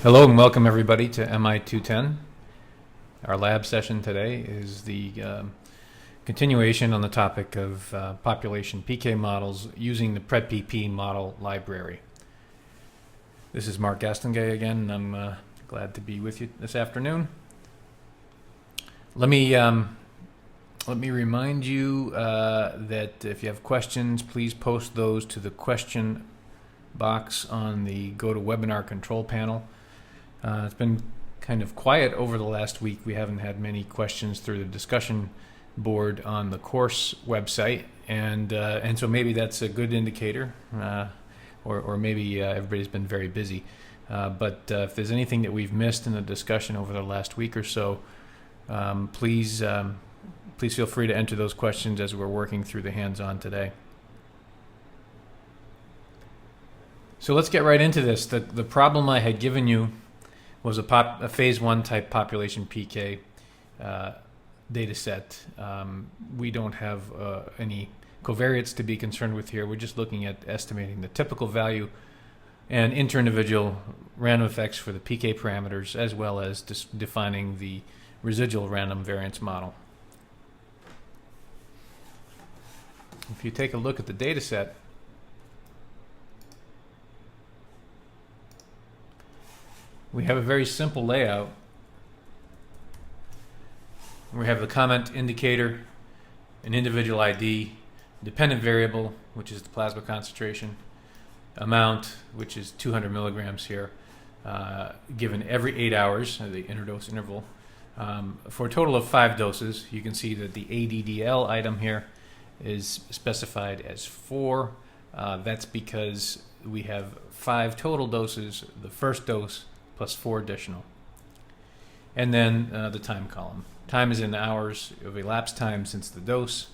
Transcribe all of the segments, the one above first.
Hello and welcome everybody to MI210. Our lab session today is the continuation on the topic of population PK models using the PredPP model library. This is Mark Gastengay again, and I'm glad to be with you this afternoon. Let me remind you that if you have questions, please post those to the question box on the GoToWebinar control panel. It's been kind of quiet over the last week. We haven't had many questions through the discussion board on the course website, and so maybe that's a good indicator, or maybe everybody's been very busy. But if there's anything that we've missed in the discussion over the last week or so, please feel free to enter those questions as we're working through the hands-on today. So let's get right into this. The problem I had given you was a phase 1 type population PK data set. We don't have any covariates to be concerned with here. We're just looking at estimating the typical value and inter-individual random effects for the PK parameters, as well as defining the residual random variance model. If you take a look at the data set, we have a very simple layout. We have the comment indicator, an individual ID, dependent variable, which is the plasma concentration, amount, which is 200 milligrams here, given every 8 hours, the interdose interval, for a total of 5 doses. You can see that the ADDL item here is specified as 4. That's because we have 5 total doses, the first dose plus 4 additional. And then the time column. Time is in hours of elapsed time since the dose.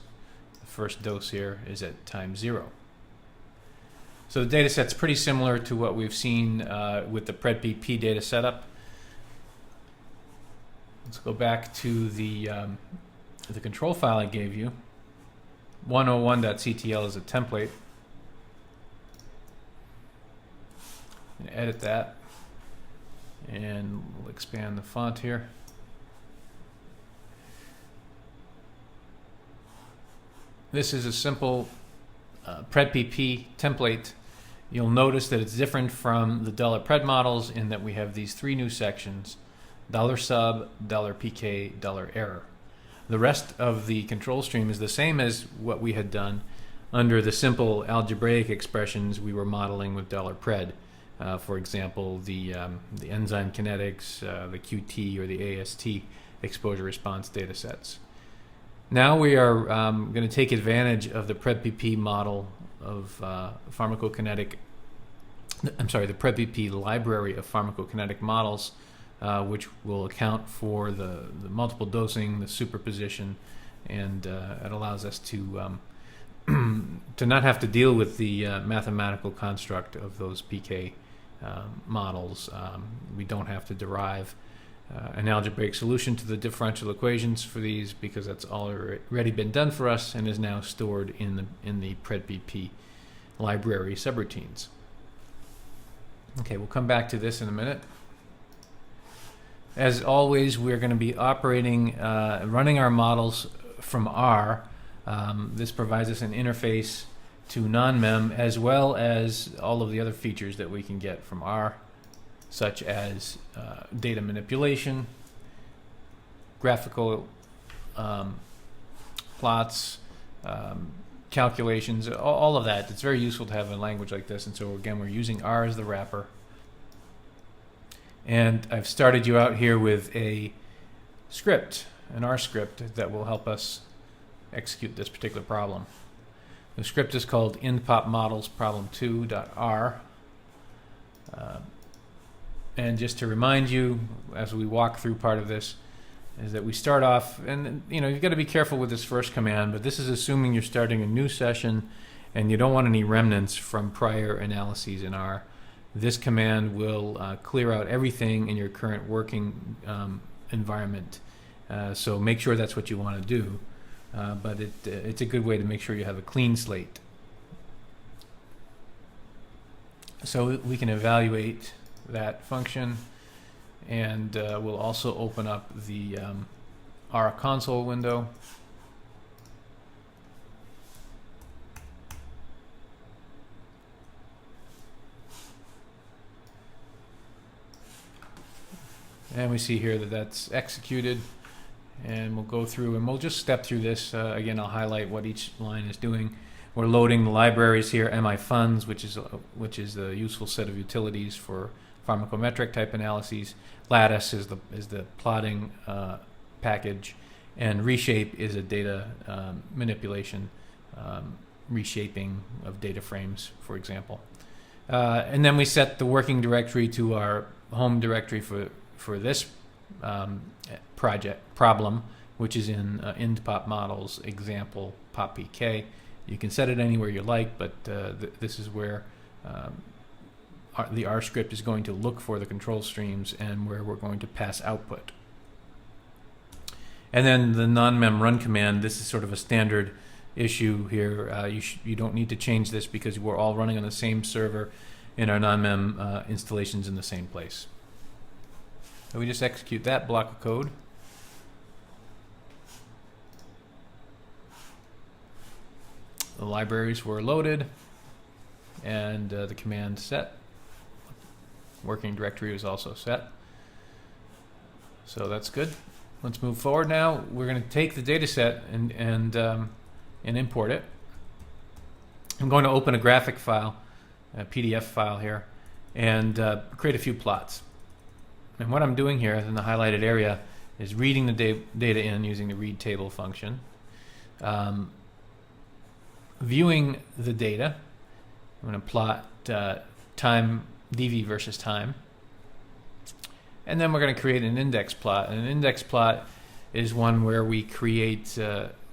The first dose here is at time 0. So the data set's pretty similar to what we've seen with the PredPP data setup. Let's go back to the control file I gave you. 101.ctl is a template. And edit that. And we'll expand the font here. This is a simple PredPP template. You'll notice that it's different from the $pred models in that we have these 3 new sections: $sub, $pk, $error. The rest of the control stream is the same as what we had done under the simple algebraic expressions we were modeling with $pred. For example, the enzyme kinetics, the QT or the AST exposure response data sets. Now we are going to take advantage of the PredPP model of the PredPP library of pharmacokinetic models, which will account for the multiple dosing, the superposition, and it allows us to not have to deal with the mathematical construct of those PK models. We don't have to derive an algebraic solution to the differential equations for these, because that's already been done for us and is now stored in the PredPP library subroutines. Okay, we'll come back to this in a minute. As always, we're going to be operating, running our models from R. This provides us an interface to NONMEM, as well as all of the other features that we can get from R, such as data manipulation, graphical plots, calculations, all of that. It's very useful to have a language like this, and so again, we're using R as the wrapper. And I've started you out here with a script, an R script, that will help us execute this particular problem. The script is called inpopmodels problem2.r. And just to remind you, as we walk through part of this, is that we start off, and you've got to be careful with this first command, but this is assuming you're starting a new session and you don't want any remnants from prior analyses in R. This command will clear out everything in your current working environment. So make sure that's what you want to do. But it's a good way to make sure you have a clean slate. So we can evaluate that function. and we'll also open up the our console window. And we see here that that's executed, and we'll go through and we'll just step through this. Again, I'll highlight what each line is doing. We're loading the libraries here, MIfuns, which is a useful set of utilities for pharmacometric type analyses. Lattice is the plotting package, and reshape is a data manipulation, reshaping of data frames, for example. And then we set the working directory to our home directory for this problem, which is in IndPop models example poppk. You can set it anywhere you like, but this is where the R script is going to look for the control streams and where we're going to pass output. And then the NONMEM run command, this is sort of a standard issue here. You don't need to change this because we're all running on the same server in our NONMEM installations in the same place. So we just execute that block of code. The libraries were loaded, and the command set. Working directory was also set. So that's good. Let's move forward now. We're going to take the data set and import it. I'm going to open a graphic file, a PDF file here, and create a few plots. And what I'm doing here in the highlighted area is reading the data in using the read table function. Viewing the data. I'm going to plot time, dv versus time. And then we're going to create an index plot. And an index plot is one where we create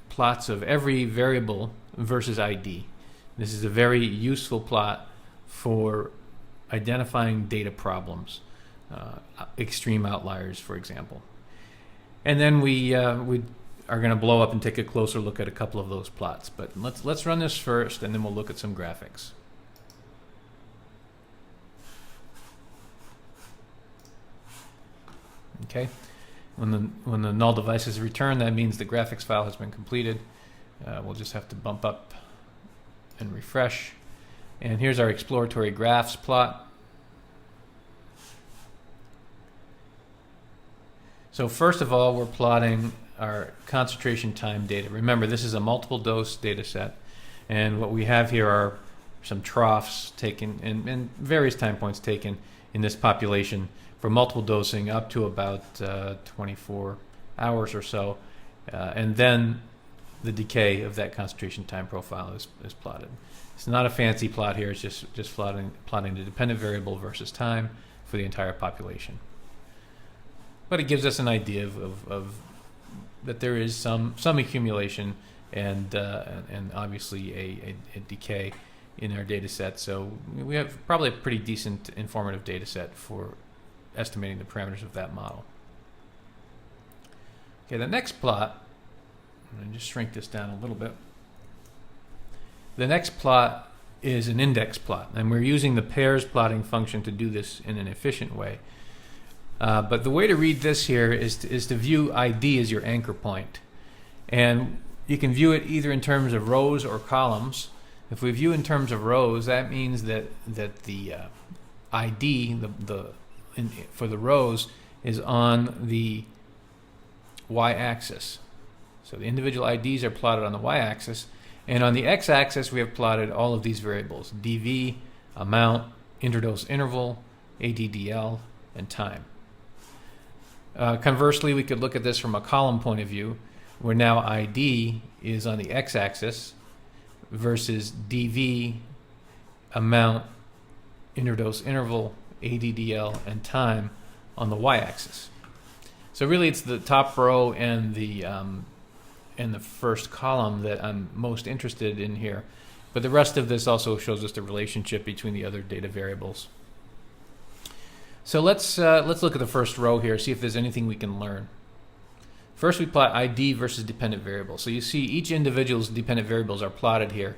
plots of every variable versus ID. This is a very useful plot for identifying data problems, extreme outliers, for example. And then we are going to blow up and take a closer look at a couple of those plots. But let's run this first, and then we'll look at some graphics. Okay, when the null device is returned, that means the graphics file has been completed. We'll just have to bump up and refresh. And here's our exploratory graphs plot. So first of all, we're plotting our concentration time data. Remember, this is a multiple dose data set, and what we have here are some troughs taken and various time points taken in this population for multiple dosing up to about 24 hours or so, and then the decay of that concentration time profile is plotted. It's not a fancy plot here, it's just plotting the dependent variable versus time for the entire population. But it gives us an idea of that there is some accumulation and obviously a decay in our data set. So we have probably a pretty decent informative data set for estimating the parameters of that model. Okay, the next plot, I'm going to just shrink this down a little bit. The next plot is an index plot, and we're using the pairs plotting function to do this in an efficient way. But the way to read this here is to view ID as your anchor point. And you can view it either in terms of rows or columns. If we view in terms of rows, that means that the ID for the rows is on the y-axis. So the individual IDs are plotted on the y-axis, and on the x-axis we have plotted all of these variables: dv, amount, interdose interval, ADDL, and time. Conversely, we could look at this from a column point of view, where now ID is on the x-axis versus dv, amount, interdose interval, ADDL, and time on the y-axis. So really it's the top row and the first column that I'm most interested in here, but the rest of this also shows us the relationship between the other data variables. So let's look at the first row here, see if there's anything we can learn. First, we plot ID versus dependent variables. So you see each individual's dependent variables are plotted here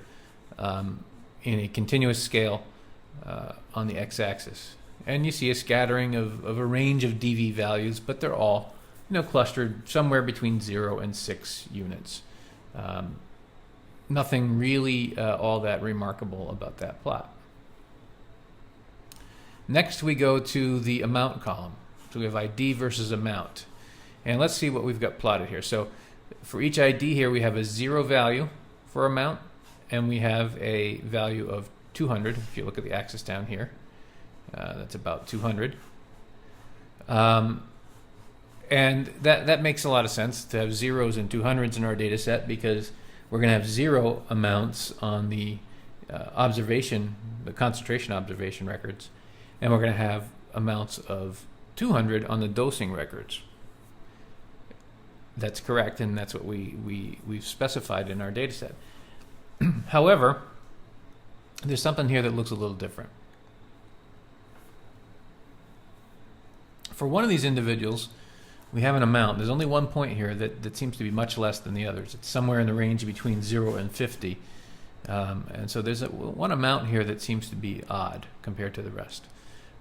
in a continuous scale on the x-axis. And you see a scattering of a range of dV values, but they're all clustered somewhere between 0 and 6 units. Nothing really all that remarkable about that plot. Next we go to the amount column. So we have ID versus amount. And let's see what we've got plotted here. So for each ID here we have a 0 value for amount, and we have a value of 200. If you look at the axis down here, that's about 200. And that makes a lot of sense to have zeros and 200s in our data set, because we're going to have 0 amounts on the concentration observation records, and we're going to have amounts of 200 on the dosing records. That's correct, and that's what we've specified in our data set. However, there's something here that looks a little different. For one of these individuals, we have an amount. There's only one point here that seems to be much less than the others. It's somewhere in the range between 0 and 50. And so there's one amount here that seems to be odd compared to the rest.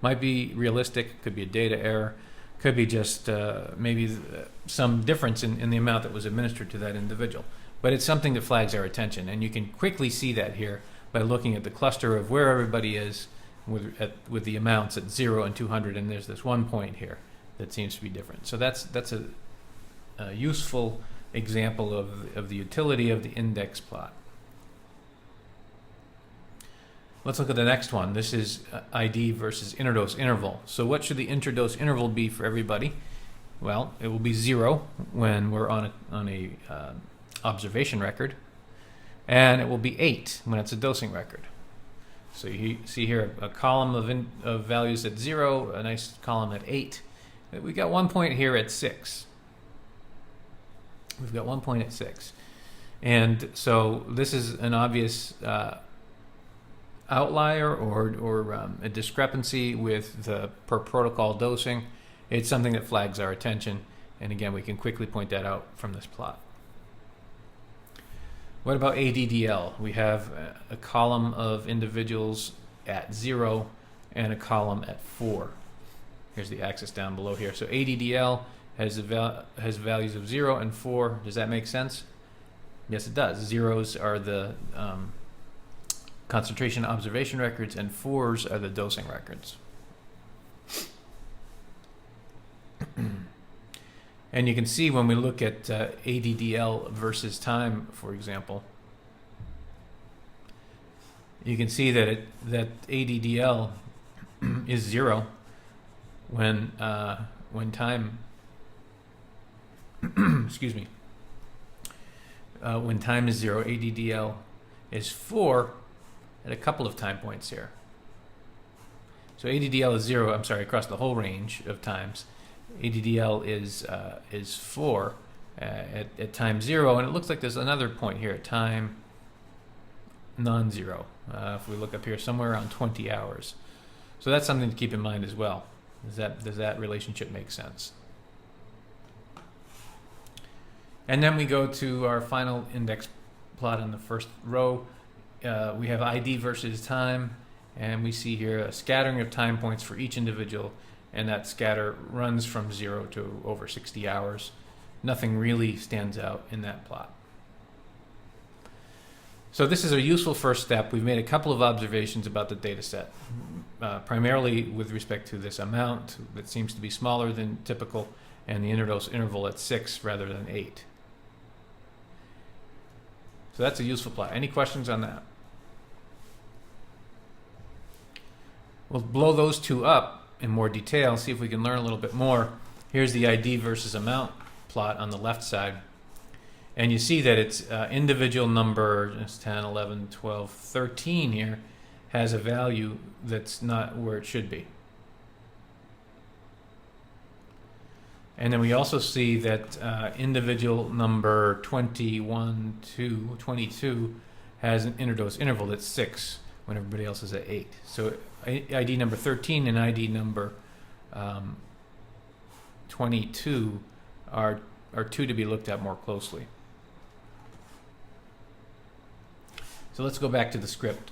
Might be realistic, could be a data error, could be just maybe some difference in the amount that was administered to that individual. But it's something that flags our attention, and you can quickly see that here by looking at the cluster of where everybody is with the amounts at 0 and 200, and there's this one point here that seems to be different. So that's a useful example of the utility of the index plot. Let's look at the next one. This is ID versus interdose interval. So what should the interdose interval be for everybody? Well, it will be 0 when we're on a observation record, and it will be 8 when it's a dosing record. So you see here a column of values at 0, a nice column at 8. We got one point here at 6. We've got one point at 6. And so this is an obvious outlier or a discrepancy with the per protocol dosing. It's something that flags our attention. And again, we can quickly point that out from this plot. What about ADDL? We have a column of individuals at 0 and a column at 4. Here's the axis down below here. So ADDL has values of 0 and 4. Does that make sense? Yes, it does. Zeros are the concentration observation records, and 4s are the dosing records. And you can see when we look at ADDL versus time, for example, you can see that ADDL is 0 when time excuse me, when time is 0. ADDL is 4 at a couple of time points here. So ADDL is 0, I'm sorry, across the whole range of times. ADDL is 4 at time 0, and it looks like there's another point here at time non-zero. If we look up here, somewhere around 20 hours. So that's something to keep in mind as well. Does that relationship make sense? And then we go to our final index plot in the first row. We have ID versus time, and we see here a scattering of time points for each individual, and that scatter runs from 0 to over 60 hours. Nothing really stands out in that plot. So this is a useful first step. We've made a couple of observations about the data set, primarily with respect to this amount that seems to be smaller than typical, and the interdose interval at 6 rather than 8. So that's a useful plot. Any questions on that? We'll blow those two up in more detail, see if we can learn a little bit more. Here's the ID versus amount plot on the left side. And you see that it's individual number 10, 11, 12, 13 here has a value that's not where it should be. And then we also see that individual number 21 to 22 has an interdose interval that's 6 when everybody else is at 8. So ID number 13 and ID number 22 are two to be looked at more closely. So let's go back to the script.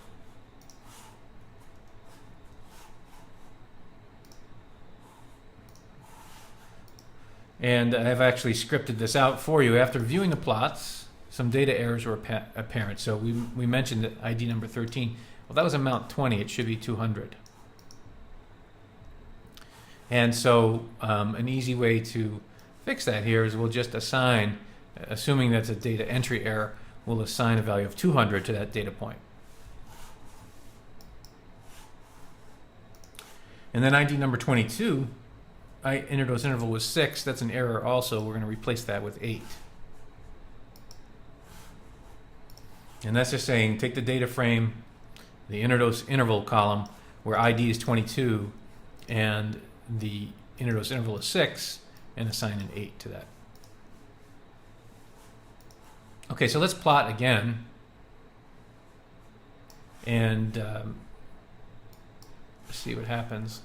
And I've actually scripted this out for you. After viewing the plots, some data errors were apparent. So we mentioned that ID number 13. Well, that was amount 20. It should be 200. And so an easy way to fix that here is we'll just assign, assuming that's a data entry error, we'll assign a value of 200 to that data point. And then ID number 22, interdose interval was 6. That's an error also. We're going to replace that with 8. And that's just saying take the data frame, the interdose interval column, where ID is 22, and the interdose interval is 6, and assign an 8 to that. Okay, so let's plot again. And see what happens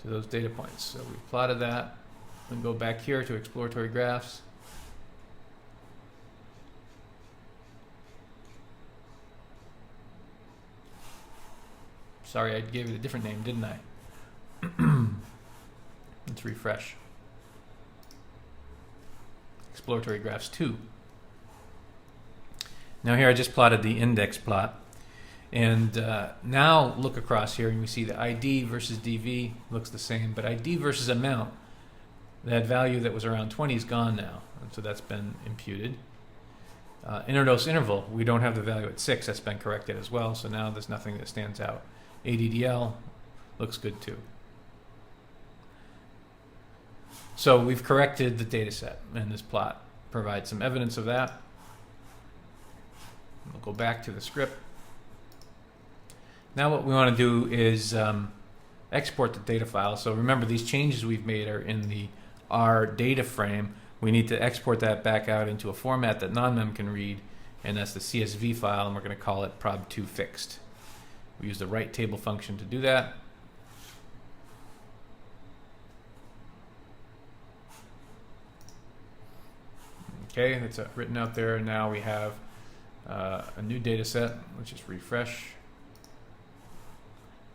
to those data points. So we've plotted that. We go back here to exploratory graphs. Sorry, I gave it a different name, didn't I? Let's refresh. Exploratory graphs 2. Now here I just plotted the index plot. And now look across here and we see the ID versus DV looks the same, but ID versus amount, that value that was around 20 is gone now. And so that's been imputed. Interdose interval, we don't have the value at 6. That's been corrected as well. So now there's nothing that stands out. ADDL looks good too. So we've corrected the data set, and this plot provides some evidence of that. We'll go back to the script. Now what we want to do is export the data file. So remember, these changes we've made are in the R data frame. We need to export that back out into a format that NONMEM can read, and that's the CSV file, and we're going to call it prob2fixed. We use the write table function to do that. Okay, that's written out there. Now we have a new data set. Let's just refresh.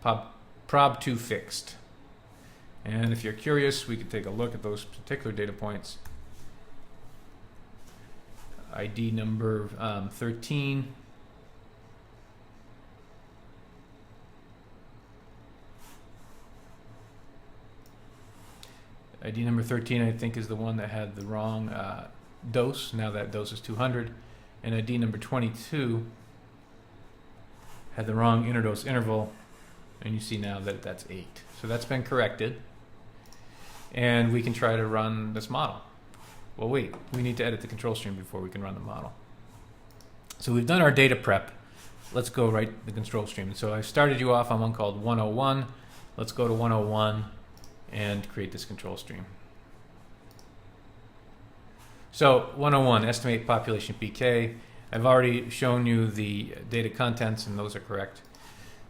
Prob2fixed. And if you're curious, we can take a look at those particular data points. ID number 13. ID number 13, I think, is the one that had the wrong dose. Now that dose is 200. And ID number 22 had the wrong interdose interval. And you see now that that's 8. So that's been corrected. And we can try to run this model. Well, wait, we need to edit the control stream before we can run the model. So we've done our data prep. Let's go write the control stream. So I started you off on one called 101. Let's go to 101 and create this control stream. So 101, estimate population PK. I've already shown you the data contents, and those are correct.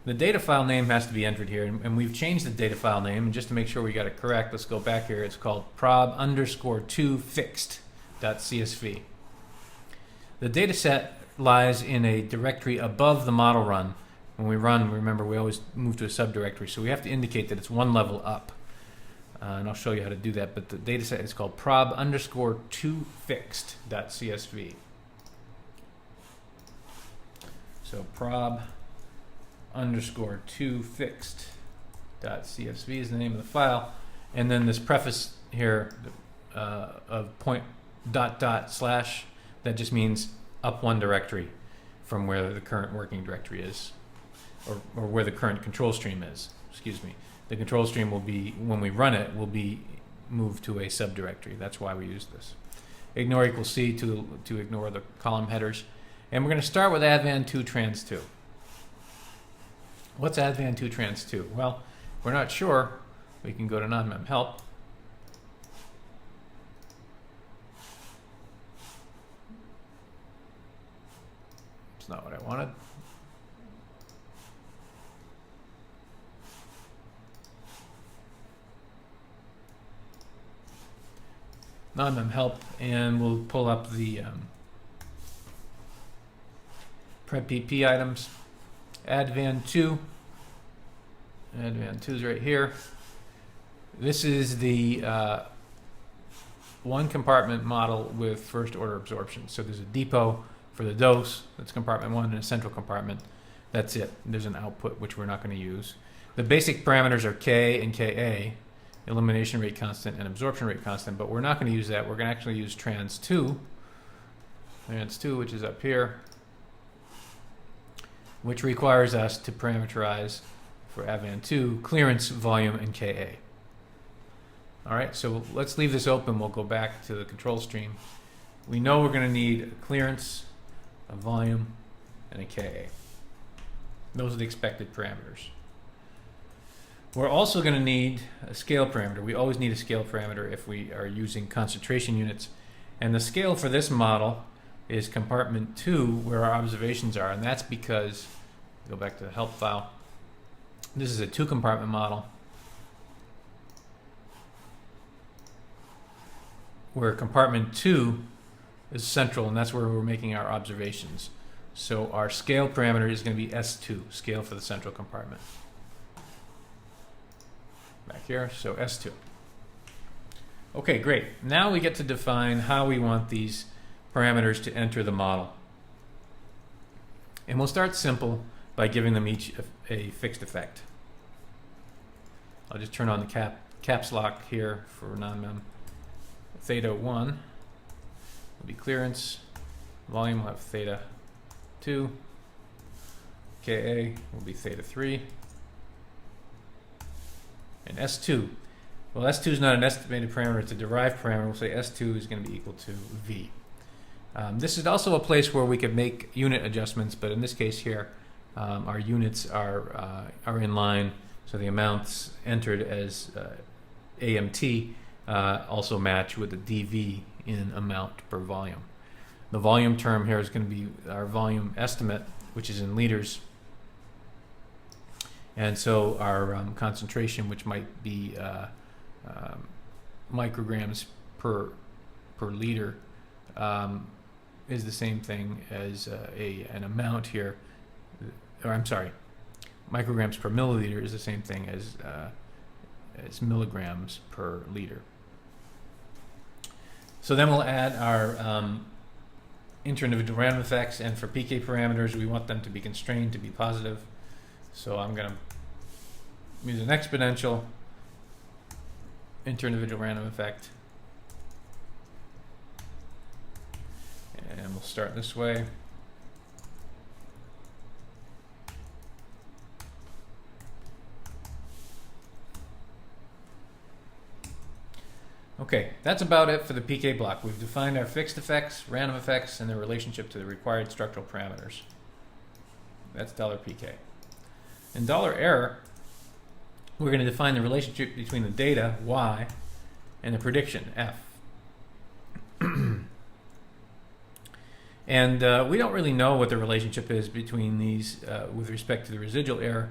The data file name has to be entered here, and we've changed the data file name. And just to make sure we got it correct, let's go back here. It's called prob_2fixed.csv. The data set lies in a directory above the model run. When we run, remember, we always move to a subdirectory, so we have to indicate that it's one level up. And I'll show you how to do that, but the data set is called prob_2fixed.csv. So prob_2fixed.csv is the name of the file, and then this preface here of point ... slash, that just means up one directory from where the current working directory is, or where the current control stream is. Excuse me. The control stream will be, when we run it, will be moved to a subdirectory. That's why we use this. Ignore equals C to ignore the column headers. And we're going to start with advan2 trans 2. What's advan2 trans 2? Well, if we're not sure, we can go to NONMEM help. It's not what I wanted. NONMEM help, and we'll pull up the prep.pp items. Advan2. Advan2 is right here. This is the one compartment model with first order absorption. So there's a depot for the dose, that's compartment 1, and a central compartment. That's it. There's an output, which we're not going to use. The basic parameters are K and Ka, elimination rate constant and absorption rate constant, but we're not going to use that. We're going to actually use trans 2, which is up here, which requires us to parameterize for AVAN2 clearance, volume, and Ka. All right, so let's leave this open. We'll go back to the control stream. We know we're going to need a clearance, a volume, and a Ka. Those are the expected parameters. We're also going to need a scale parameter. We always need a scale parameter if we are using concentration units. And the scale for this model is compartment 2, where our observations are. And that's because, go back to the help file, this is a 2-compartment model where compartment 2 is central, and that's where we're making our observations. So our scale parameter is going to be S2, scale for the central compartment. Back here, so S2. Okay, great. Now we get to define how we want these parameters to enter the model. And we'll start simple by giving them each a fixed effect. I'll just turn on the caps lock here for NONMEM. Theta 1 will be clearance, volume will have theta 2, Ka will be theta 3, and S2. Well, S2 is not an estimated parameter, it's a derived parameter. We'll say S2 is going to be equal to V. This is also a place where we could make unit adjustments, but in this case here, our units are in line, so the amounts entered as AMT also match with the dV in amount per volume. The volume term here is going to be our volume estimate, which is in liters. And so our concentration, which might be micrograms per liter, is the same thing as an amount here. Or I'm sorry, micrograms per milliliter is the same thing as milligrams per liter. So then we'll add our inter-individual random effects, and for PK parameters we want them to be constrained to be positive. So I'm going to use an exponential inter-individual random effect, and we'll start this way. Okay, that's about it for the PK block. We've defined our fixed effects, random effects, and their relationship to the required structural parameters. That's $PK. In $error, we're going to define the relationship between the data, Y, and the prediction, F. And we don't really know what the relationship is between these with respect to the residual error,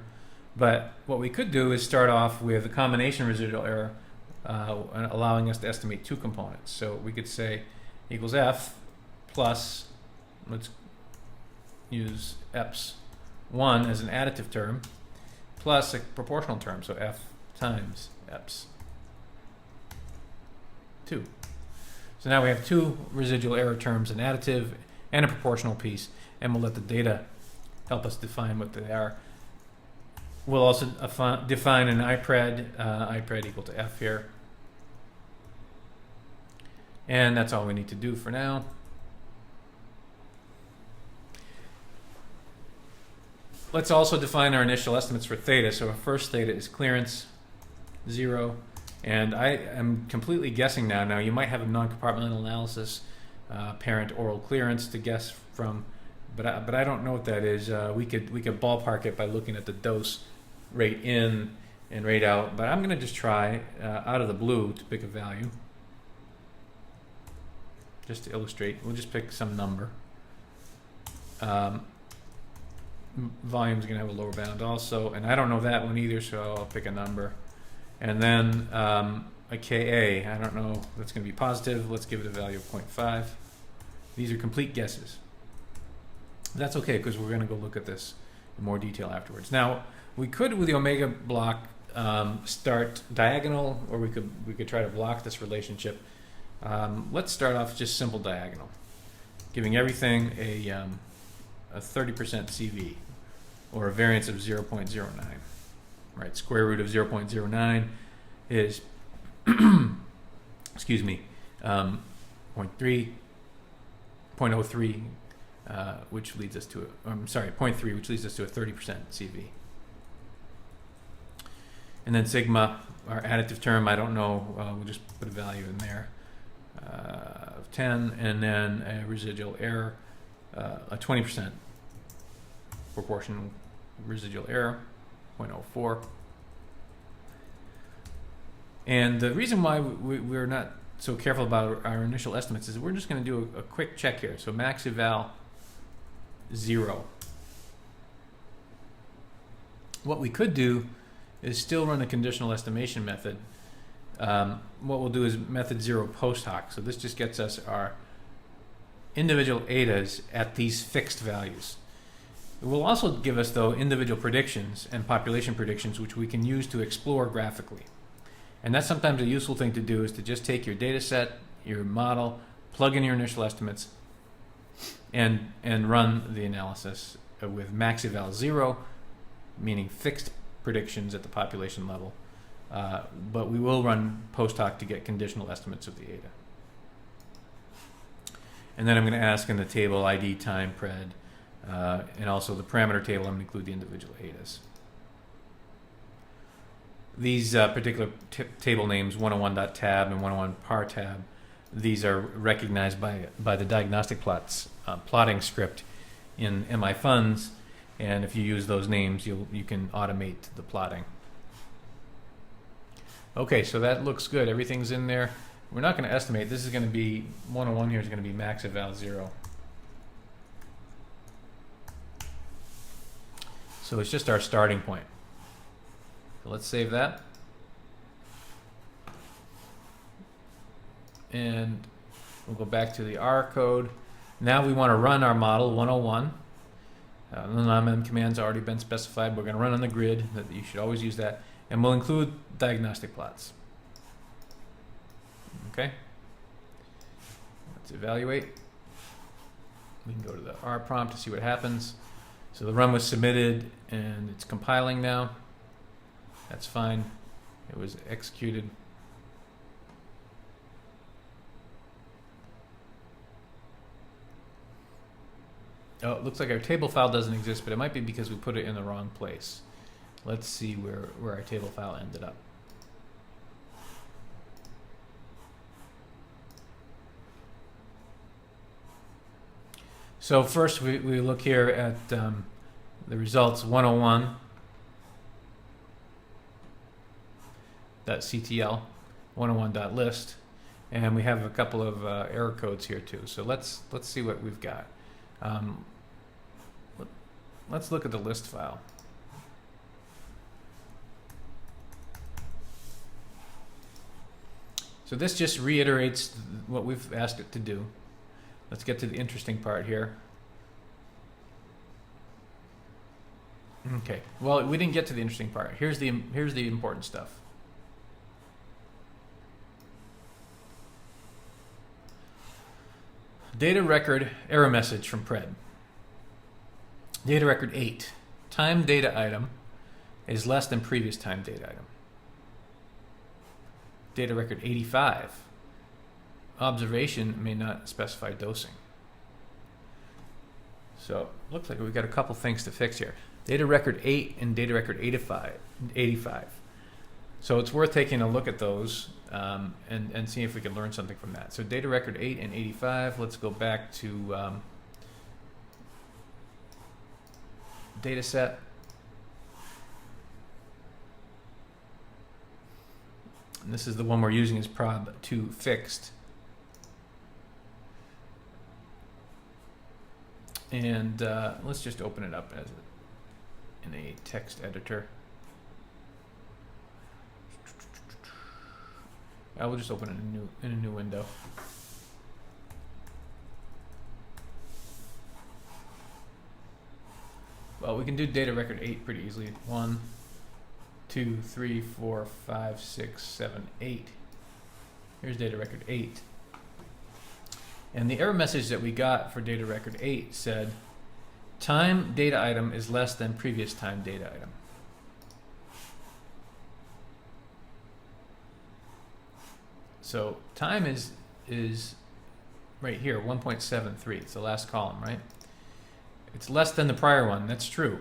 but what we could do is start off with a combination residual error, allowing us to estimate 2 components. So we could say equals F plus, let's use EPS1 as an additive term, plus a proportional term, so F times EPS2. So now we have 2 residual error terms, an additive and a proportional piece, and we'll let the data help us define what they are. We'll also define an IPRED equal to F here. And that's all we need to do for now. Let's also define our initial estimates for theta. So our first theta is clearance, 0. And I am completely guessing now. Now you might have a non-compartmental analysis, parent oral clearance to guess from, but I don't know what that is. We could ballpark it by looking at the dose rate in and rate out, but I'm going to just try out of the blue to pick a value. Just to illustrate, we'll just pick some number. Volume's going to have a lower bound also, and I don't know that one either, so I'll pick a number. And then a Ka, I don't know, that's going to be positive. Let's give it a value of 0.5. These are complete guesses. That's okay, because we're going to go look at this in more detail afterwards. Now, we could, with the omega block, start diagonal, or we could try to block this relationship. Let's start off just simple diagonal, giving everything a 30% CV, or a variance of 0.09. Right, square root of 0.09 is excuse me, 0.03, which leads us to 0.3, which leads us to a 30% CV. And then sigma, our additive term, I don't know, we'll just put a value in there of 10, and then a residual error, a 20% proportional residual error, 0.04. And the reason why we're not so careful about our initial estimates is we're just going to do a quick check here. So max eval 0. What we could do is still run a conditional estimation method. What we'll do is method 0 post hoc. So this just gets us our individual etas at these fixed values. It will also give us, though, individual predictions and population predictions, which we can use to explore graphically. And that's sometimes a useful thing to do, is to just take your data set, your model, plug in your initial estimates, and run the analysis with max eval 0, meaning fixed predictions at the population level. But we will run post hoc to get conditional estimates of the eta. And then I'm going to ask in the table ID, time, pred, and also the parameter table, I'm going to include the individual etas. These particular table names, 101.tab and 101.partab, these are recognized by the diagnostic plots plotting script in MIfuns, and if you use those names, you can automate the plotting. Okay, so that looks good. Everything's in there. We're not going to estimate. This is going to be 101 here is going to be max eval 0. So it's just our starting point. So let's save that. And we'll go back to the R code. Now we want to run our model 101. The NONMEM command's already been specified. We're going to run on the grid. You should always use that. And we'll include diagnostic plots. Okay. Let's evaluate. We can go to the R prompt to see what happens. So the run was submitted and it's compiling now. That's fine. It was executed. Oh, it looks like our table file doesn't exist, but it might be because we put it in the wrong place. Let's see where our table file ended up. So first we look here at the results 101.ctl, 101.list, and we have a couple of error codes here too. So let's see what we've got. Let's look at the list file. So this just reiterates what we've asked it to do. Let's get to the interesting part here. Okay, well, we didn't get to the interesting part. Here's the important stuff. Data record error message from pred. Data record 8. Time data item is less than previous time data item. Data record 85. Observation may not specify dosing. So looks like we've got a couple things to fix here. Data record 8 and data record 85. So it's worth taking a look at those and seeing if we can learn something from that. So data record 8 and 85, let's go back to data set. And this is the one we're using as prob2 fixed. And let's just open it up in a text editor. I will just open it in a new window. Well, we can do data record 8 pretty easily. 1, 2, 3, 4, 5, 6, 7, 8. Here's data record 8. And the error message that we got for data record 8 said, time data item is less than previous time data item. So time is right here, 1.73. It's the last column, right? It's less than the prior one. That's true.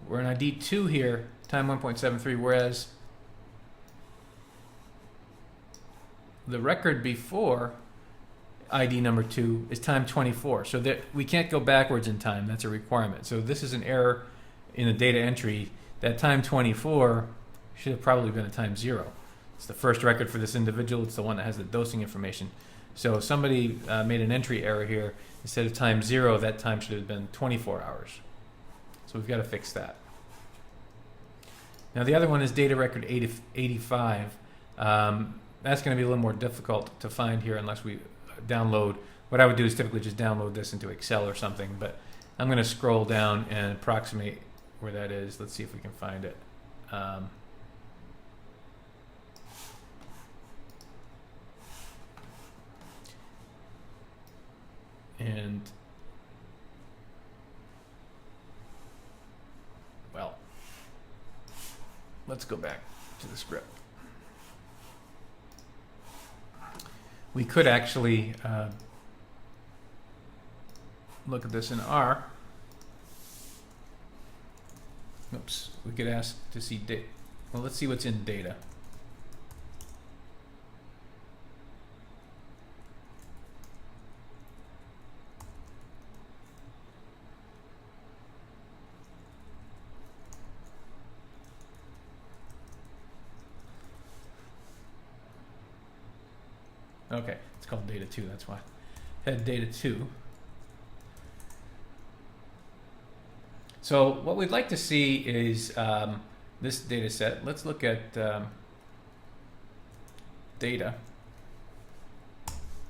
We're in ID 2 here, time 1.73, whereas the record before ID number 2 is time 24. So that we can't go backwards in time. That's a requirement. So this is an error in the data entry. That time 24 should have probably been a time 0. It's the first record for this individual. It's the one that has the dosing information. So somebody made an entry error here. Instead of time 0, that time should have been 24 hours. So we've got to fix that. Now the other one is data record 85. That's going to be a little more difficult to find here unless we download. What I would do is typically just download this into Excel or something, but I'm going to scroll down and approximate where that is. Let's see if we can find it. And well, let's go back to the script. We could actually look at this in R. Oops, we could ask to see data. Well, let's see what's in data. Okay, it's called data 2, that's why. Head data 2. So what we'd like to see is this data set. Let's look at data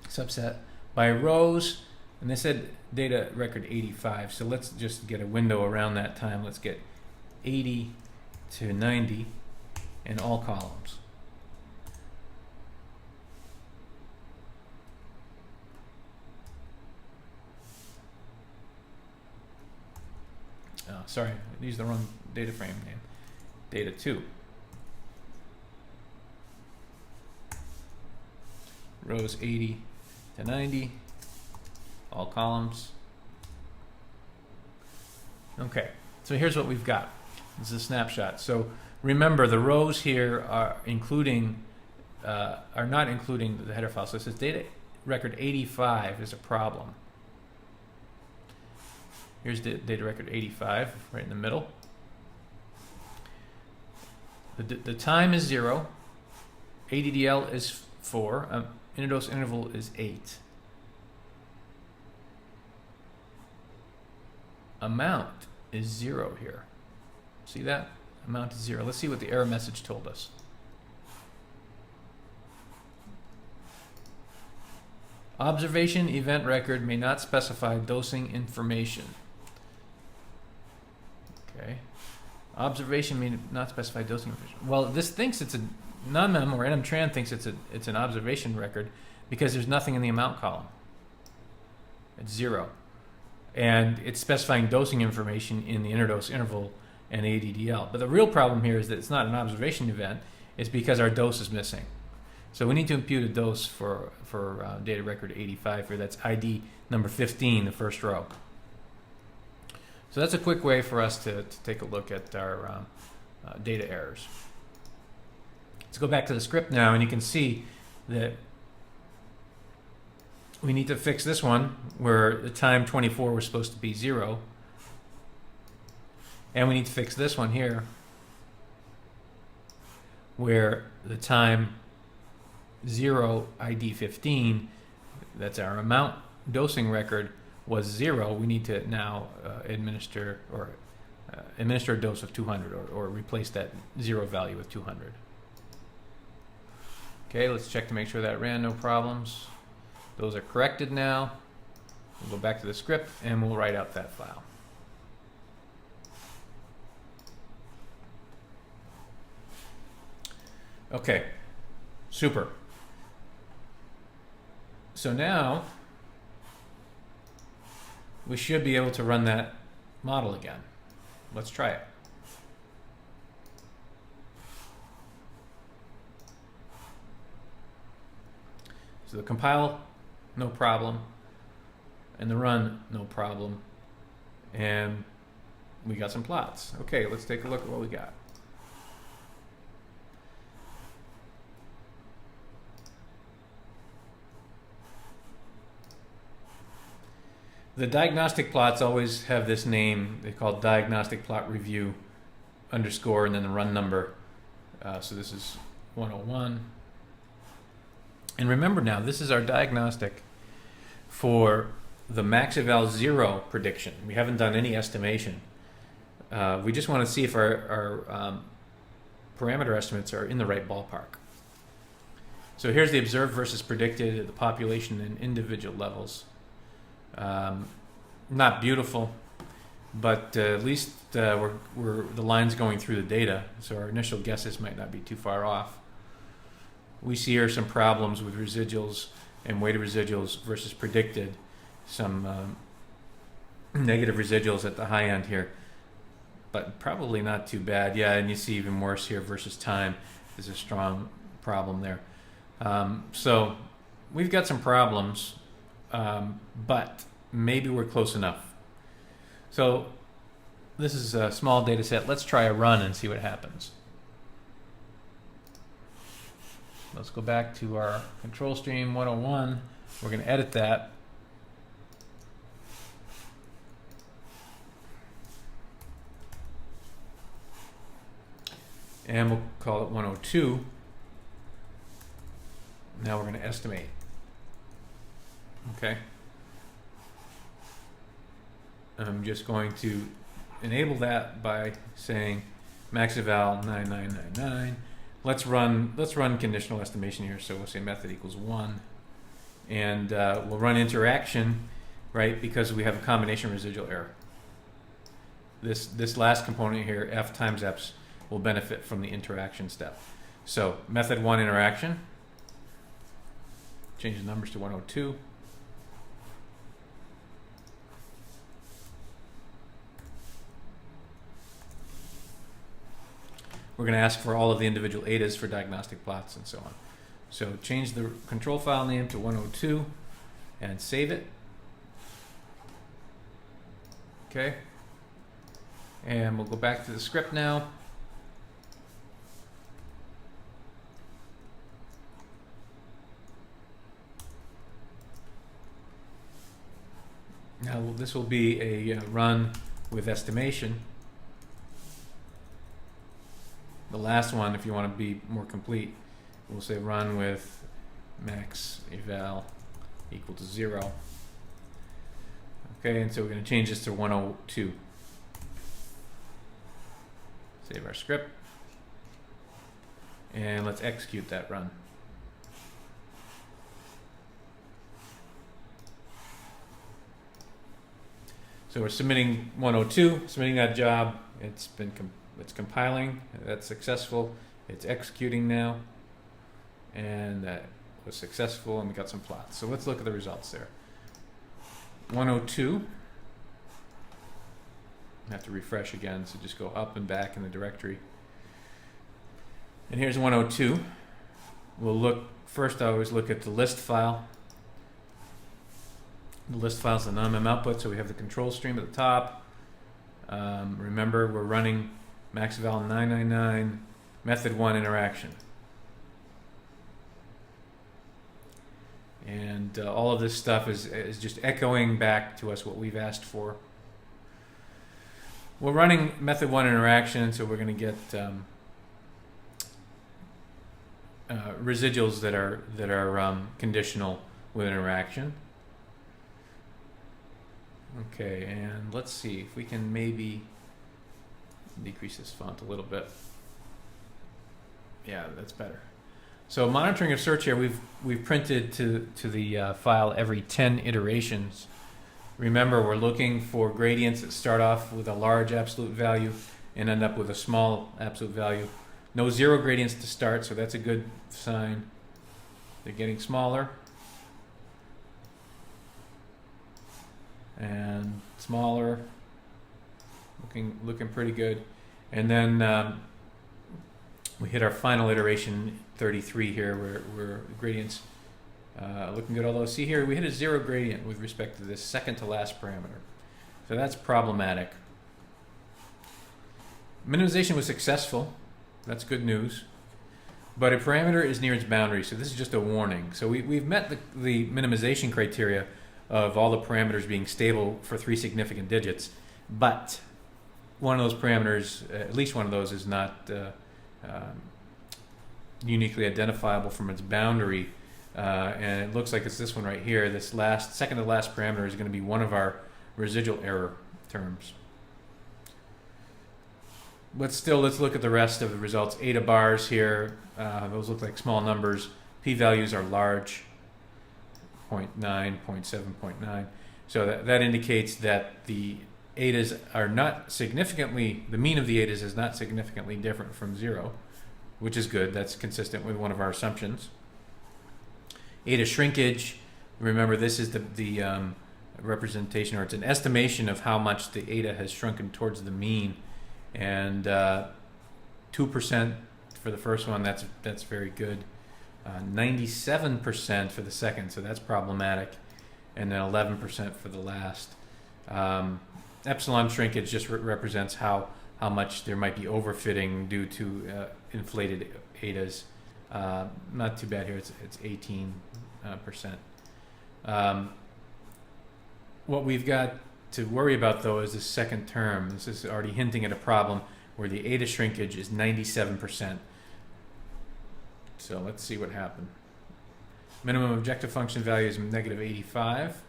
subset by rows, and they said data record 85. So let's just get a window around that time. Let's get 80 to 90 in all columns. Sorry, I used the wrong data frame name. Data 2. Rows 80 to 90, all columns. Okay, so here's what we've got. This is a snapshot. So remember, the rows here are not including the header file. So it says data record 85 is a problem. Here's the data record 85, right in the middle. The time is 0. ADDL is 4. Interdose interval is 8. Amount is 0 here. See that? Amount is 0. Let's see what the error message told us. Observation event record may not specify dosing information. Okay. Observation may not specify dosing information. Well, this thinks it's a NONMEM, or NMTran thinks it's an observation record because there's nothing in the amount column. It's 0. And it's specifying dosing information in the interdose interval and ADDL. But the real problem here is that it's not an observation event. It's because our dose is missing. So we need to impute a dose for data record 85 here. That's ID number 15, the first row. So that's a quick way for us to take a look at our data errors. Let's go back to the script now, and you can see that we need to fix this one where the time 24 was supposed to be 0. And we need to fix this one here where the time 0 ID 15, that's our amount dosing record, was 0. We need to now administer a dose of 200 or replace that 0 value with 200. Okay, let's check to make sure that ran, no problems. Those are corrected now. We'll go back to the script and we'll write out that file. Okay, super. So now we should be able to run that model again. Let's try it. So the compile, no problem, and the run, no problem, and we got some plots. Okay, let's take a look at what we got. The diagnostic plots always have this name. They call diagnostic plot review underscore and then the run number. So this is 101. And remember now, this is our diagnostic for the max eval 0 prediction. We haven't done any estimation. We just want to see if our parameter estimates are in the right ballpark. So here's the observed versus predicted at the population and individual levels. Not beautiful, but at least we're the line's going through the data, so our initial guesses might not be too far off. We see here some problems with residuals and weighted residuals versus predicted. Some negative residuals at the high end here, but probably not too bad. Yeah, and you see even worse here versus time. There's a strong problem there. So we've got some problems, but maybe we're close enough. So this is a small data set. Let's try a run and see what happens. Let's go back to our control stream 101. We're going to edit that. And we'll call it 102. Now we're going to estimate. Okay. I'm just going to enable that by saying max eval 9999. Let's run conditional estimation here. So we'll say method equals 1, and we'll run interaction, right? Because we have a combination residual error. This last component here, f times eps, will benefit from the interaction step. So method 1 interaction. Change the numbers to 102. We're going to ask for all of the individual etas for diagnostic plots and so on. So change the control file name to 102 and save it. Okay. And we'll go back to the script now. Now this will be a run with estimation. The last one, if you want to be more complete, we'll say run with max eval equal to 0. Okay, and so we're going to change this to 102. Save our script. And let's execute that run. So we're submitting 102, submitting that job. It's compiling. That's successful. It's executing now, and that was successful, and we got some plots. So let's look at the results there. 102. I have to refresh again, so just go up and back in the directory. And here's 102. We'll look first. I always look at the list file. The list file is the NONMEM output, so we have the control stream at the top. Remember, we're running max eval 999, method 1 interaction. And all of this stuff is just echoing back to us what we've asked for. We're running method 1 interaction, so we're going to get residuals that are conditional with interaction. Okay, and let's see if we can maybe decrease this font a little bit. Yeah, that's better. So monitoring of search here, we've printed to the file every 10 iterations. Remember, we're looking for gradients that start off with a large absolute value and end up with a small absolute value. No zero gradients to start, so that's a good sign. They're getting smaller. and smaller, looking pretty good. And then we hit our final iteration, 33 here, where gradients looking good. Although see here, we hit a 0 gradient with respect to this second to last parameter. So that's problematic. Minimization was successful. That's good news. But a parameter is near its boundary, so this is just a warning. So we've met the minimization criteria of all the parameters being stable for 3 significant digits, but one of those parameters, at least one of those, is not uniquely identifiable from its boundary, and it looks like it's this one right here. This second to last parameter is going to be one of our residual error terms. But still, let's look at the rest of the results. Eta bars here, those look like small numbers. P-values are large, 0.9, 0.7, 0.9. So that indicates that the etas are not significantly, the mean of the etas is not significantly different from 0, which is good. That's consistent with one of our assumptions. Eta shrinkage, remember this is the representation, or it's an estimation of how much the eta has shrunken towards the mean. And 2% for the first one, that's very good. 97% for the second, so that's problematic. And then 11% for the last. Epsilon shrinkage just represents how much there might be overfitting due to inflated etas. Not too bad here, it's 18%. What we've got to worry about, though, is the second term. This is already hinting at a problem where the eta shrinkage is 97%. So let's see what happened. Minimum objective function value is negative 85.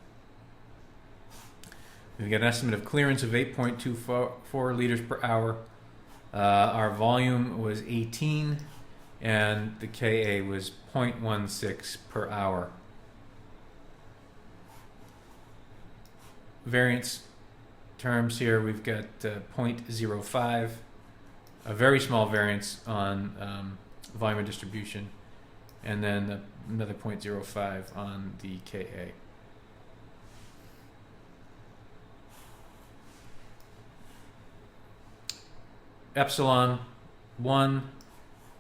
We've got an estimate of clearance of 8.24 liters per hour. Our volume was 18, and the Ka was 0.16 per hour. Variance terms here, we've got 0.05, a very small variance on volume and distribution, and then another 0.05 on the Ka. Epsilon 1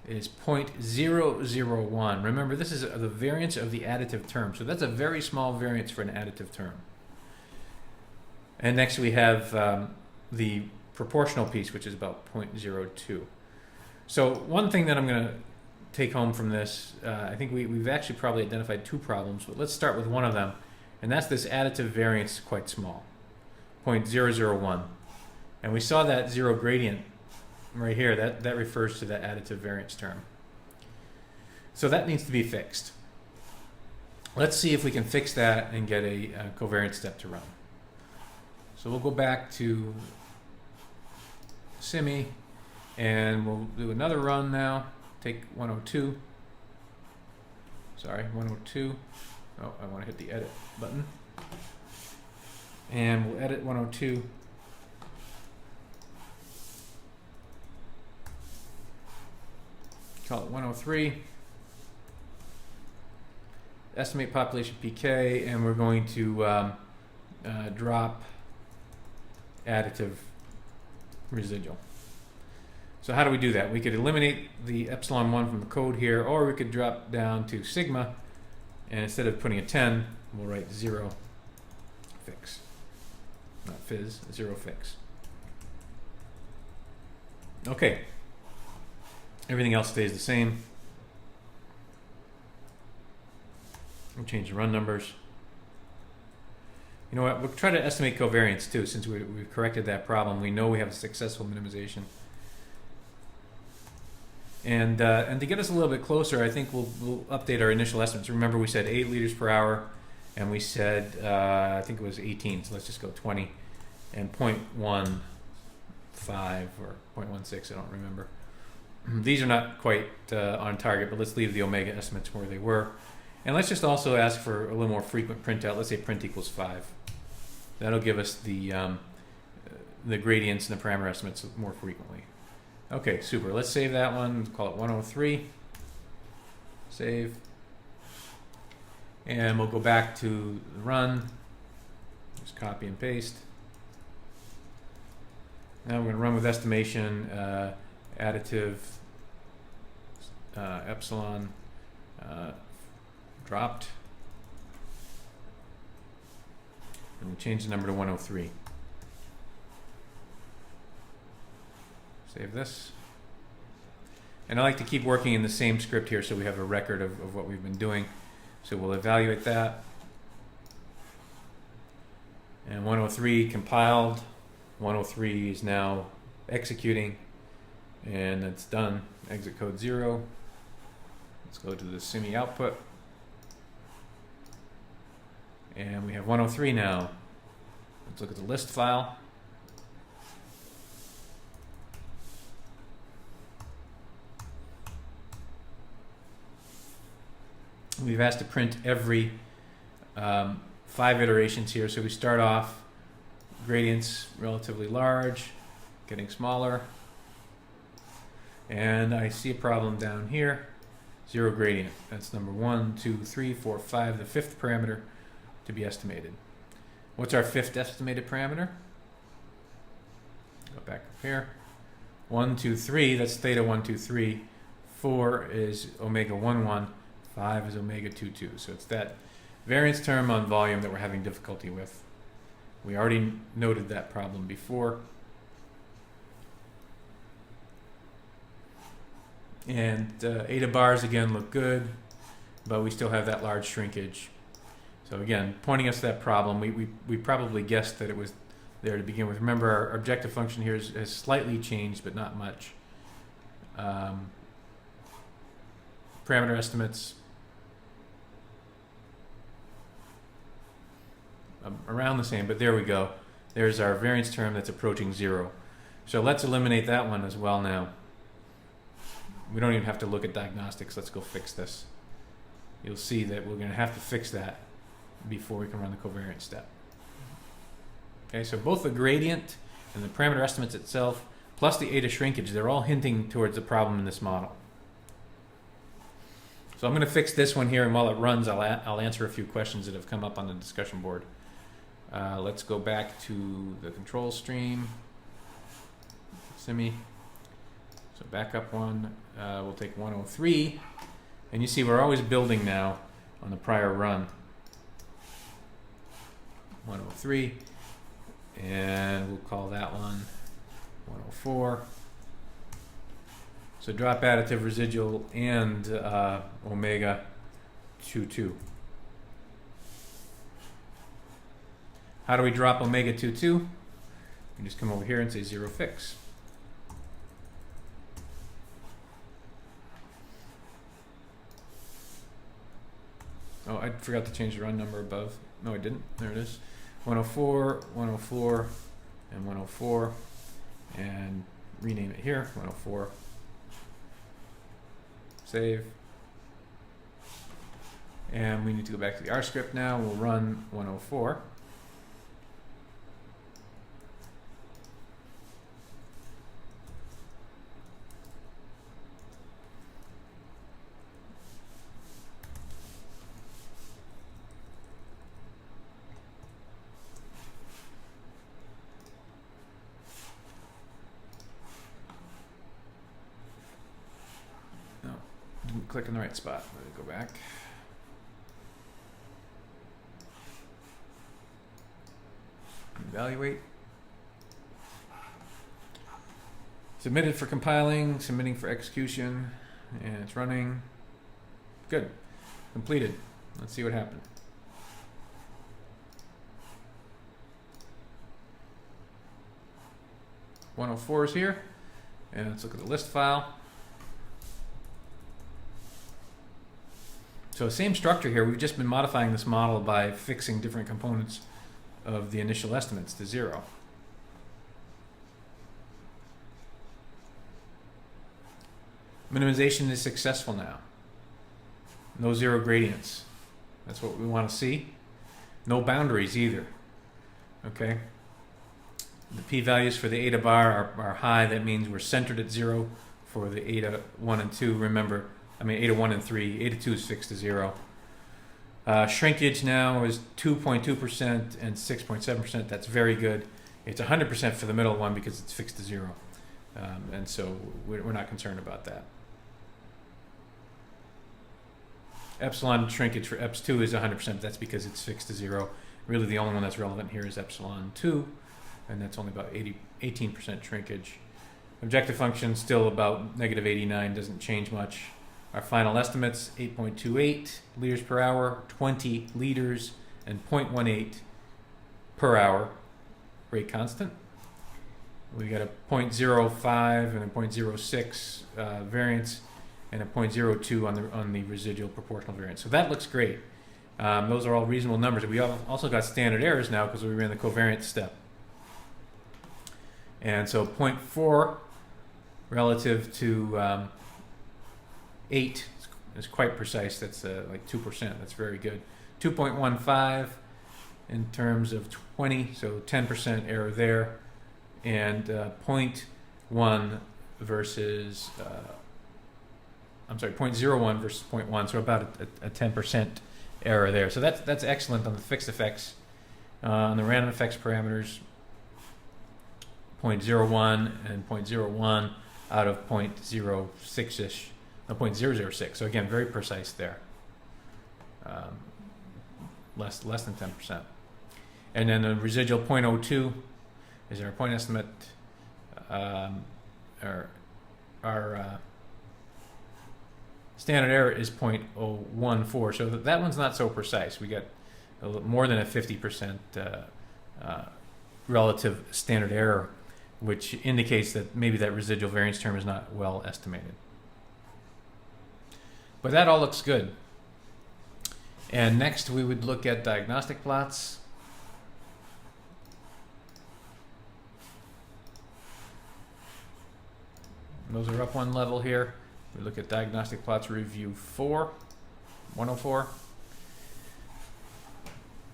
is 0.001. Remember, this is the variance of the additive term, so that's a very small variance for an additive term. And next we have the proportional piece, which is about 0.02. So one thing that I'm going to take home from this, I think we've actually probably identified 2 problems, but let's start with one of them, and that's this additive variance quite small, 0.001. And we saw that 0 gradient right here. That refers to that additive variance term. So that needs to be fixed. Let's see if we can fix that and get a covariance step to run. So we'll go back to SIMI, and we'll do another run now. Take 102. Sorry, 102. Oh, I want to hit the edit button. And we'll edit 102. Call it 103. Estimate population PK, and we're going to drop additive residual. So how do we do that? We could eliminate the epsilon 1 from the code here, or we could drop down to sigma, and instead of putting a 10, we'll write 0 fix. Not fizz, 0 fix. Okay. Everything else stays the same. We'll change the run numbers. You know what, we'll try to estimate covariance too, since we've corrected that problem. We know we have a successful minimization. And to get us a little bit closer, I think we'll update our initial estimates. Remember, we said 8 liters per hour, and we said, I think it was 18, so let's just go 20, and 0.15 or 0.16, I don't remember. These are not quite on target, but let's leave the omega estimates where they were. And let's just also ask for a little more frequent printout. Let's say print equals 5. That'll give us the gradients and the parameter estimates more frequently. Okay, super. Let's save that one. Call it 103. Save. And we'll go back to the run. Just copy and paste. Now we're going to run with estimation, additive, epsilon dropped. And we'll change the number to 103. Save this. And I like to keep working in the same script here so we have a record of what we've been doing. So we'll evaluate that. And 103 compiled. 103 is now executing. And it's done. Exit code 0. Let's go to the semi output. And we have 103 now. Let's look at the list file. We've asked to print every 5 iterations here. So we start off gradients relatively large, getting smaller. And I see a problem down here. 0 gradient. That's number 1, 2, 3, 4, 5, the 5th parameter to be estimated. What's our 5th estimated parameter? Go back up here. 1, 2, 3, that's theta 1, 2, 3. 4 is omega 1, 1. 5 is omega 2, 2. So it's that variance term on volume that we're having difficulty with. We already noted that problem before. And eta bars again look good, but we still have that large shrinkage. So again, pointing us to that problem, we probably guessed that it was there to begin with. Remember, our objective function here has slightly changed, but not much. Parameter estimates around the same, but there we go. There's our variance term that's approaching 0. So let's eliminate that one as well now. We don't even have to look at diagnostics. Let's go fix this. You'll see that we're going to have to fix that before we can run the covariance step. Okay, so both the gradient and the parameter estimates itself, plus the eta shrinkage, they're all hinting towards the problem in this model. So I'm going to fix this one here, and while it runs, I'll answer a few questions that have come up on the discussion board. Let's go back to the control stream. Semi. So back up one. We'll take 103. And you see we're always building now on the prior run. 103. And we'll call that one 104. So drop additive residual and omega 2, 2. How do we drop omega 2, 2? We just come over here and say 0 fix. Oh, I forgot to change the run number above. No, I didn't. There it is. 104, 104, and 104. And rename it here, 104. Save. And we need to go back to the R script now. We'll run 104. Click in the right spot. Let me go back. Evaluate. Submitted for compiling, submitting for execution, and it's running. Good. Completed. Let's see what happened. .104 is here, and let's look at the list file. So same structure here. We've just been modifying this model by fixing different components of the initial estimates to 0. Minimization is successful now. No 0 gradients. That's what we want to see. No boundaries either. Okay. The p-values for the eta bar are high. That means we're centered at 0 for the eta 1 and 2. Remember, I mean, eta 1 and 3. Eta 2 is fixed to 0. Shrinkage now is 2.2% and 6.7%. That's very good. It's 100% for the middle one because it's fixed to 0. And so we're not concerned about that. Epsilon shrinkage for EPS2 is 100%. That's because it's fixed to 0. Really the only one that's relevant here is epsilon 2, and that's only about 18% shrinkage. Objective function still about -89, doesn't change much. Our final estimates, 8.28 liters per hour, 20 liters, and 0.18 per hour, rate constant. We got a 0.05 and a 0.06 variance, and a 0.02 on the residual proportional variance. So that looks great. Those are all reasonable numbers. We also got standard errors now because we ran the covariance step. And so 0.4 relative to 8 is quite precise. That's like 2%. That's very good. 2.15 in terms of 20, so 10% error there. And 0.1 versus, 0.01 versus 0.1, so about a 10% error there. So that's excellent on the fixed effects. On the random effects parameters, 0.01 and 0.01 out of 0.06-ish, 0.006. So again, very precise there. Less than 10%. And then the residual 0.02 is our point estimate. Our standard error is 0.014, so that one's not so precise. We got a little more than a 50% relative standard error, which indicates that maybe that residual variance term is not well estimated. But that all looks good. And next we would look at diagnostic plots. Those are up one level here. We look at diagnostic plots review 104.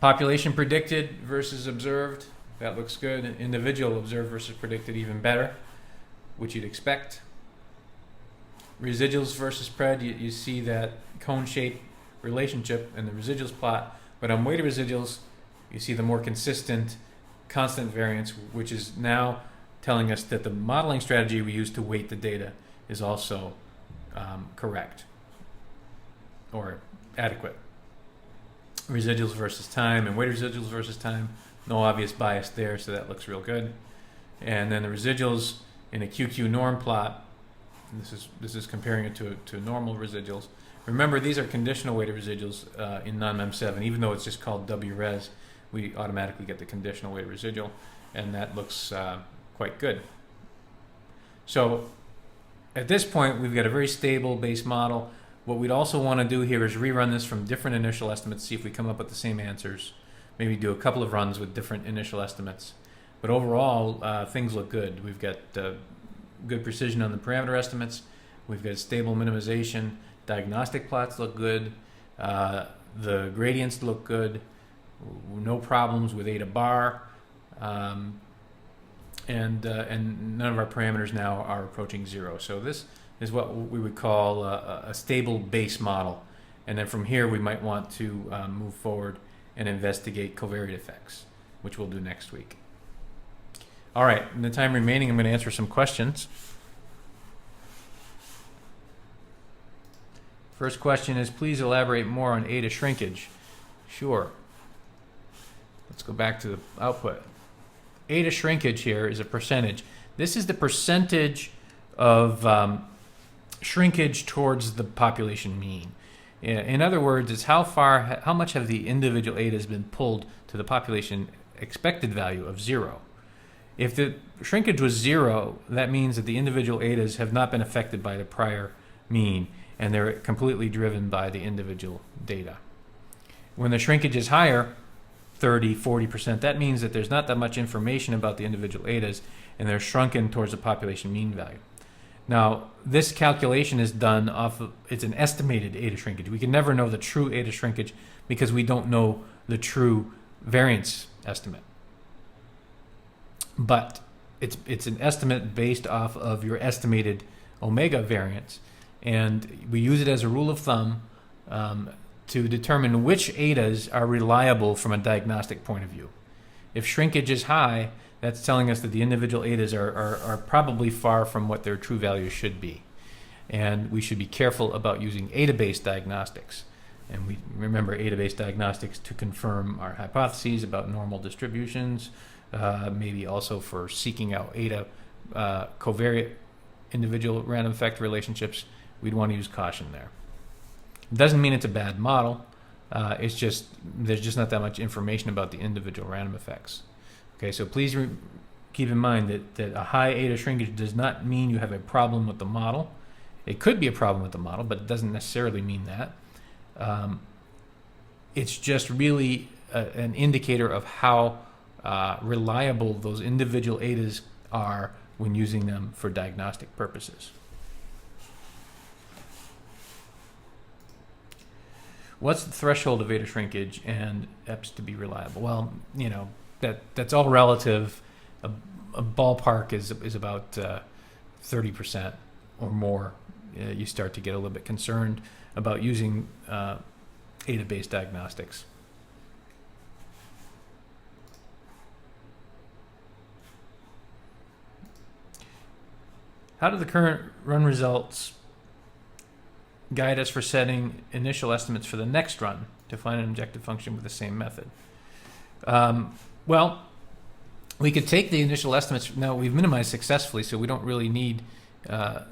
Population predicted versus observed. That looks good. Individual observed versus predicted, even better, which you'd expect. Residuals versus pred, you see that cone shape relationship in the residuals plot, but on weighted residuals, you see the more consistent constant variance, which is now telling us that the modeling strategy we use to weight the data is also correct or adequate. Residuals versus time and weighted residuals versus time, no obvious bias there, so that looks real good. And then the residuals in a QQ norm plot, this is comparing it to normal residuals. Remember, these are conditional weighted residuals in NONMEM 7. Even though it's just called WRES, we automatically get the conditional weighted residual, and that looks quite good. So at this point, we've got a very stable base model. What we'd also want to do here is rerun this from different initial estimates, see if we come up with the same answers. Maybe do a couple of runs with different initial estimates. But overall, things look good. We've got good precision on the parameter estimates. We've got stable minimization. Diagnostic plots look good. The gradients look good. No problems with eta bar. And none of our parameters now are approaching 0. So this is what we would call a stable base model. And then from here, we might want to move forward and investigate covariate effects, which we'll do next week. All right, in the time remaining, I'm going to answer some questions. First question is, please elaborate more on eta shrinkage. Sure. Let's go back to the output. Eta shrinkage here is a percentage. This is the percentage of shrinkage towards the population mean. In other words, it's how much have the individual etas been pulled to the population expected value of 0. If the shrinkage was 0, that means that the individual etas have not been affected by the prior mean, and they're completely driven by the individual data. When the shrinkage is higher, 30, 40%, that means that there's not that much information about the individual etas, and they're shrunken towards the population mean value. Now, this calculation is done off of, it's an estimated eta shrinkage. We can never know the true eta shrinkage because we don't know the true variance estimate. But it's an estimate based off of your estimated omega variance, and we use it as a rule of thumb to determine which ETAs are reliable from a diagnostic point of view. If shrinkage is high, that's telling us that the individual ETAs are probably far from what their true values should be. And we should be careful about using ETA-based diagnostics. And we remember ETA-based diagnostics to confirm our hypotheses about normal distributions, maybe also for seeking out ETA covariate individual random effect relationships. We'd want to use caution there. It doesn't mean it's a bad model. It's just there's just not that much information about the individual random effects. Okay, so please keep in mind that a high ETA shrinkage does not mean you have a problem with the model. It could be a problem with the model, but it doesn't necessarily mean that. It's just really an indicator of how reliable those individual ETAs are when using them for diagnostic purposes. What's the threshold of ETA shrinkage and EPS to be reliable? Well, you know, that's all relative. A ballpark is about 30% or more. You start to get a little bit concerned about using ETA-based diagnostics. How do the current run results guide us for setting initial estimates for the next run to find an objective function with the same method? Well, we could take the initial estimates. Now, we've minimized successfully, so we don't really need to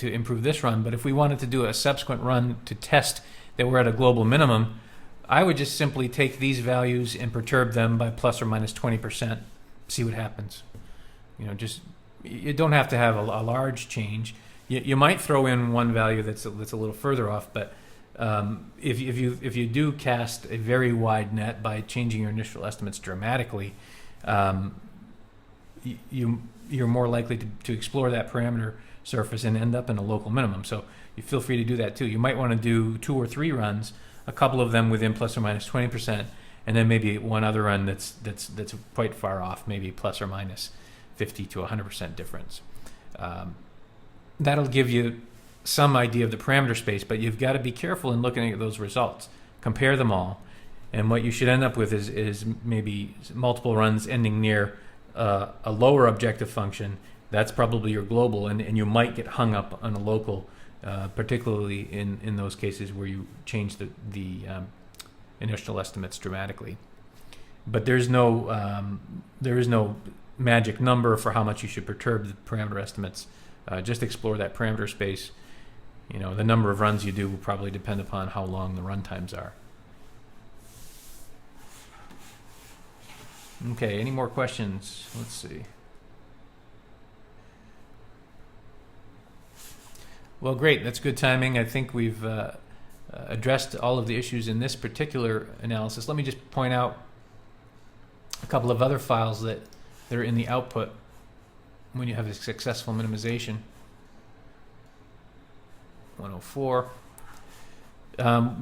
improve this run. But if we wanted to do a subsequent run to test that we're at a global minimum, I would just simply take these values and perturb them by plus or minus 20%, see what happens. You know, just you don't have to have a large change. You might throw in one value that's a little further off, but if you do cast a very wide net by changing your initial estimates dramatically, you're more likely to explore that parameter surface and end up in a local minimum. So you feel free to do that too. You might want to do 2 or 3 runs, a couple of them within plus or minus 20%, and then maybe one other run that's quite far off, maybe plus or minus 50 to 100% difference. That'll give you some idea of the parameter space, but you've got to be careful in looking at those results. Compare them all, and what you should end up with is maybe multiple runs ending near a lower objective function. That's probably your global, and you might get hung up on a local, particularly in those cases where you change the initial estimates dramatically. But there is no magic number for how much you should perturb the parameter estimates. Just explore that parameter space. You know, the number of runs you do will probably depend upon how long the run times are. Okay, any more questions? Let's see. Well, great. That's good timing. I think we've addressed all of the issues in this particular analysis. Let me just point out a couple of other files that are in the output when you have a successful minimization. 104.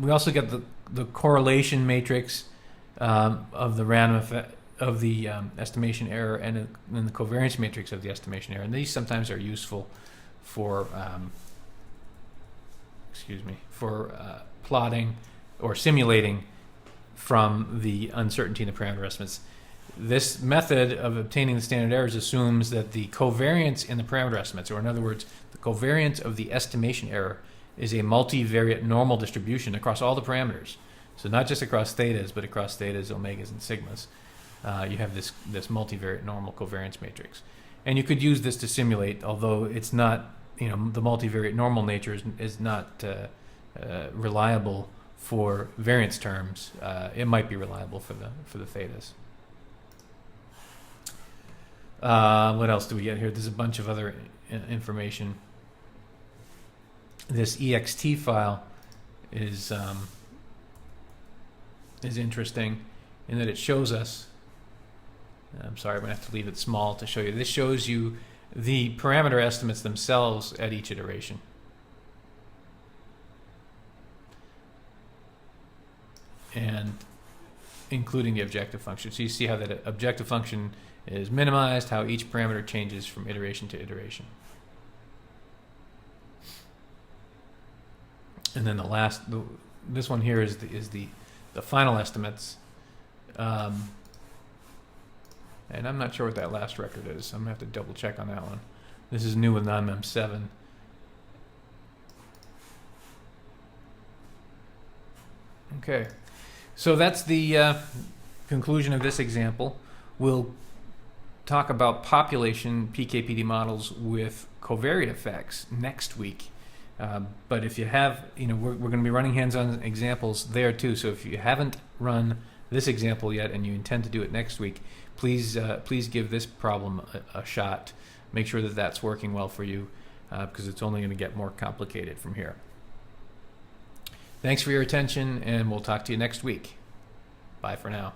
We also get the correlation matrix of the random effect of the estimation error, and then the covariance matrix of the estimation error. And these sometimes are useful for plotting or simulating from the uncertainty in the parameter estimates. This method of obtaining the standard errors assumes that the covariance in the parameter estimates, or in other words, the covariance of the estimation error, is a multivariate normal distribution across all the parameters. So not just across thetas, but across thetas, omegas, and sigmas. You have this multivariate normal covariance matrix. And you could use this to simulate, although it's not, you know, the multivariate normal nature is not reliable for variance terms. It might be reliable for the thetas. What else do we get here? There's a bunch of other information. This ext file is interesting in that it shows us. I'm sorry, I'm going to have to leave it small to show you. This shows you the parameter estimates themselves at each iteration. And including the objective function. So you see how that objective function is minimized, how each parameter changes from iteration to iteration. And then this one here is the final estimates. And I'm not sure what that last record is. I'm going to have to double check on that one. This is new with NONMEM 7. Okay, so that's the conclusion of this example. We'll talk about population PKPD models with covariate effects next week. But if you have, we're going to be running hands-on examples there too. So if you haven't run this example yet and you intend to do it next week, please give this problem a shot. Make sure that that's working well for you, because it's only going to get more complicated from here. Thanks for your attention, and we'll talk to you next week. Bye for now.